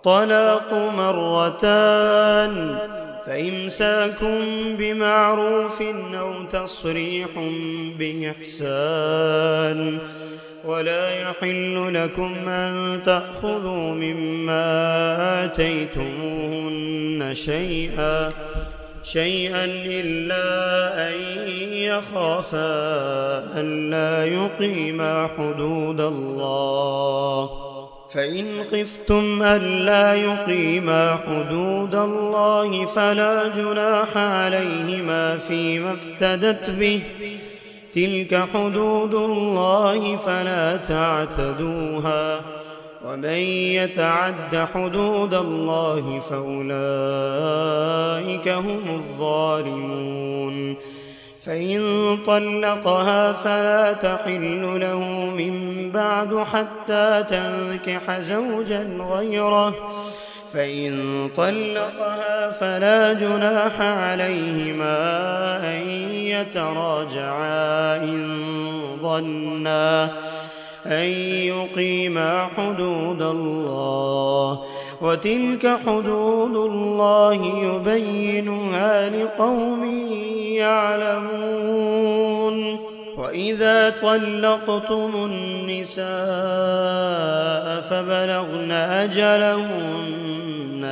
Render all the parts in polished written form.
الطلاق مرتان، فإمساك بمعروف أو تصريح بإحسان. ولا يحل لكم أن تأخذوا مما آتيتموهن شيئا إلا أن يخافا ألا يقيما حدود الله، فإن خفتم ألا يقيما حدود الله فلا جناح عليهما فيما افتدت به، تلك حدود الله فلا تعتدوها، ومن يتعد حدود الله فأولئك هم الظالمون. فإن طلقها فلا تحل له من بعد حتى تنكح زوجا غيره، فإن طلقها فلا جناح عليهما أن يتراجعا إن ظنا أن يقيما حدود الله، وتلك حدود الله يبينها لقوم يعلمون. وإذا طلقتم النساء فبلغن أجلهن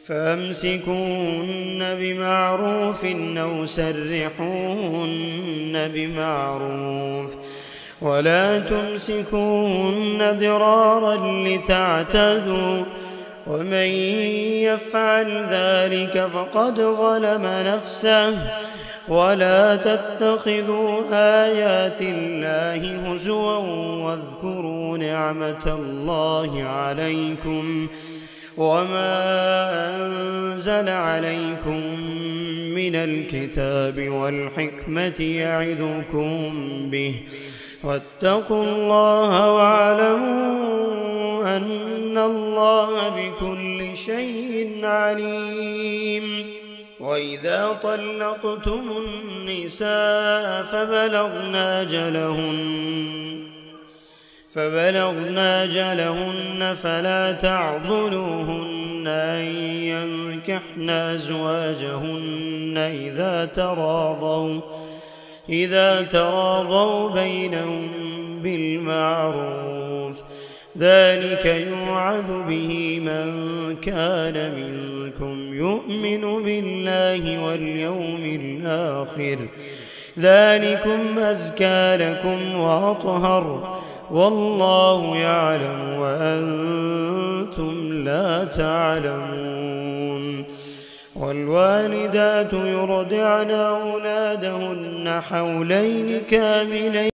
فأمسكوهن بمعروف أو سرحوهن بمعروف، ولا تمسكوهن ضرارا لتعتدوا، ومن يفعل ذلك فقد ظلم نفسه. ولا تتخذوا آيات الله هزوا واذكروا نعمة الله عليكم وما أنزل عليكم من الكتاب والحكمة يعظكم به، واتقوا الله واعلموا أن الله بكل شيء عليم. وإذا طلقتم النساء فبلغن أجلهن فلا تعضلوهن أن ينكحن أزواجهن إذا تراضوا بينهم بالمعروف، ذلك يوعظ به من كان منكم يؤمن بالله واليوم الآخر، ذلكم أزكى لكم وأطهر، والله يعلم وأنتم لا تعلمون. والوالدات يرضعن أولادهن حولين كاملين